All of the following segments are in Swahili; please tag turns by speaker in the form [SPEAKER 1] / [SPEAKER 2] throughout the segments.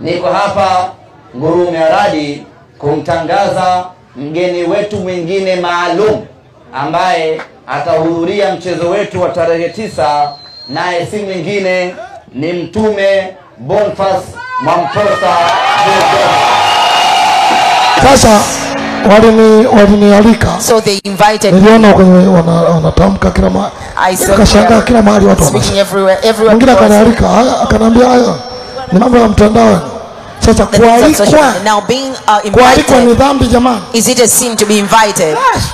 [SPEAKER 1] niko hapa Ngurume Aradi kumtangaza mgeni wetu mwingine maalum ambaye atahudhuria mchezo wetu wa tarehe 9, naye si mwingine ni Mtume Boniface Mwamposa.
[SPEAKER 2] Sasa walinialika,
[SPEAKER 3] so they invited me.
[SPEAKER 2] Niliona wanatamka kila mahali, kashangaa kila mahali watu
[SPEAKER 3] speaking everywhere.
[SPEAKER 2] Mwingine akanialika, akanambia haya ni mambo ya mtandao. Sasa kualikwa,
[SPEAKER 3] now being
[SPEAKER 2] kualikwa ni dhambi jamani?
[SPEAKER 3] Is it a sin to be invited?
[SPEAKER 2] Yes.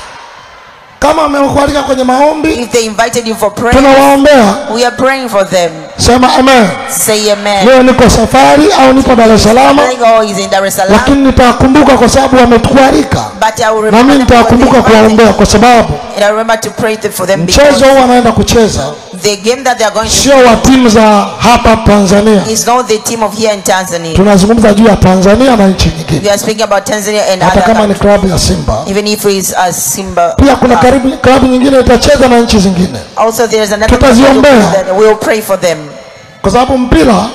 [SPEAKER 2] Kama wamekualika kwenye maombi,
[SPEAKER 3] if they invited you for prayer,
[SPEAKER 2] tunawaombea,
[SPEAKER 3] we are praying for them.
[SPEAKER 2] Sema amen.
[SPEAKER 3] Say amen.
[SPEAKER 2] Leo niko safari au niko Dar es Salaam, lakini nitakumbuka kwa sababu wametualika, na mimi nitakumbuka kuwaombea kwa sababu mchezo huu wanaenda kucheza
[SPEAKER 3] the game that they are going to
[SPEAKER 2] sio wa timu za hapa Tanzania.
[SPEAKER 3] Is not the team of here in Tanzania.
[SPEAKER 2] Tunazungumza juu ya Tanzania na nchi nyingine.
[SPEAKER 3] We are speaking about Tanzania and
[SPEAKER 2] hata kama ni klabu ya Simba.
[SPEAKER 3] Even if it is a Simba.
[SPEAKER 2] Pia kuna klabu nyingine itacheza na nchi zingine.
[SPEAKER 3] Also there is another
[SPEAKER 2] that
[SPEAKER 3] we will pray for them.
[SPEAKER 2] Kwa sababu mpira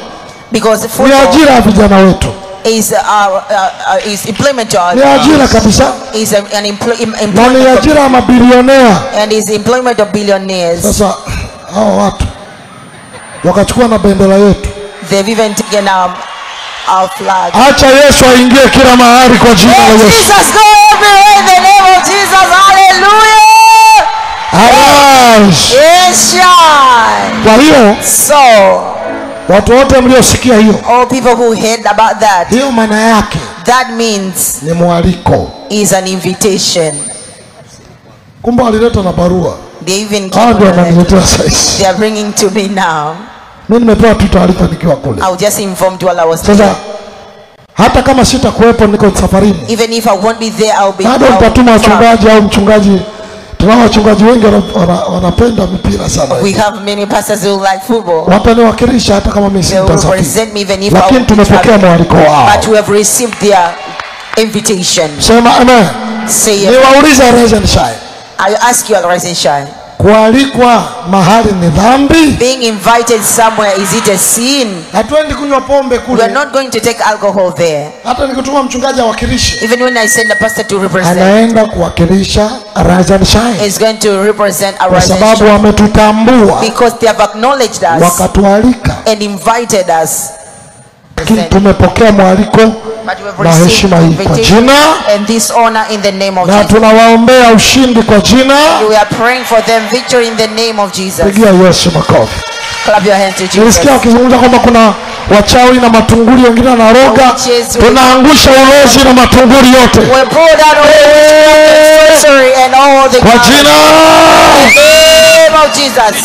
[SPEAKER 3] because
[SPEAKER 2] ni ajira ya vijana wetu.
[SPEAKER 3] Is employment to our
[SPEAKER 2] ni ajira kabisa.
[SPEAKER 3] Is an employment.
[SPEAKER 2] Ni ajira ya mabilionea.
[SPEAKER 3] And is employment of billionaires.
[SPEAKER 2] Sasa hao watu wakachukua na bendera yetu.
[SPEAKER 3] They've even taken our flag.
[SPEAKER 2] Acha Yesu aingie kila mahali kwa jina la Yesu.
[SPEAKER 3] Jesus go everywhere in the name of Jesus. Hallelujah.
[SPEAKER 2] Arise.
[SPEAKER 3] Yes, shine.
[SPEAKER 2] Kwa hiyo
[SPEAKER 3] so
[SPEAKER 2] watu wote mliosikia hiyo,
[SPEAKER 3] all people who heard about that,
[SPEAKER 2] hiyo maana yake
[SPEAKER 3] that means
[SPEAKER 2] ni mwaliko,
[SPEAKER 3] is an invitation.
[SPEAKER 2] Kumbe alileta na barua.
[SPEAKER 3] They even
[SPEAKER 2] they
[SPEAKER 3] are bringing to me now.
[SPEAKER 2] Mimi nimepewa tu taarifa nikiwa kule.
[SPEAKER 3] I was just informed while I was
[SPEAKER 2] there. Sasa hata kama sitakuwepo niko safarini,
[SPEAKER 3] even if I won't be there, I'll be.
[SPEAKER 2] Bado nitatuma wachungaji au mchungaji. Tunao wachungaji wengi wanapenda mpira sana.
[SPEAKER 3] We have many pastors who like football.
[SPEAKER 2] Wataniwakilisha hata kama mimi
[SPEAKER 3] sitazafiri.
[SPEAKER 2] Lakini tumepokea mwaliko wao.
[SPEAKER 3] But we have received their invitation.
[SPEAKER 2] Sema amen.
[SPEAKER 3] Say amen.
[SPEAKER 2] Niwauliza Rise and Shine.
[SPEAKER 3] I ask you, Rise and Shine.
[SPEAKER 2] Kualikwa mahali ni dhambi?
[SPEAKER 3] Being invited somewhere, is it a sin?
[SPEAKER 2] Hatuendi kunywa pombe kule.
[SPEAKER 3] We are not going to take alcohol there.
[SPEAKER 2] Hata nikutuma mchungaji awakilishe.
[SPEAKER 3] Even when I send a pastor to represent,
[SPEAKER 2] anaenda kuwakilisha Rise and Shine.
[SPEAKER 3] Is going to represent our Rise and Shine.
[SPEAKER 2] Kwa sababu wametutambua.
[SPEAKER 3] Because they have acknowledged us.
[SPEAKER 2] Wakatualika.
[SPEAKER 3] And invited us.
[SPEAKER 2] Tumepokea mwaliko na heshima hii kwa jina,
[SPEAKER 3] and this honor in the name of Jesus.
[SPEAKER 2] Na tunawaombea ushindi kwa jina.
[SPEAKER 3] We are praying for them victory in the name of Jesus.
[SPEAKER 2] Pigia Yesu makofi.
[SPEAKER 3] Clap your hands to Jesus.
[SPEAKER 2] Nilisikia ukizungumza kwamba kuna wachawi na matunguli wengine na roga. Tunaangusha ulozi na matunguli yote.
[SPEAKER 3] We pull down all sorcery and all the
[SPEAKER 2] kwa jina
[SPEAKER 3] in the name of Jesus.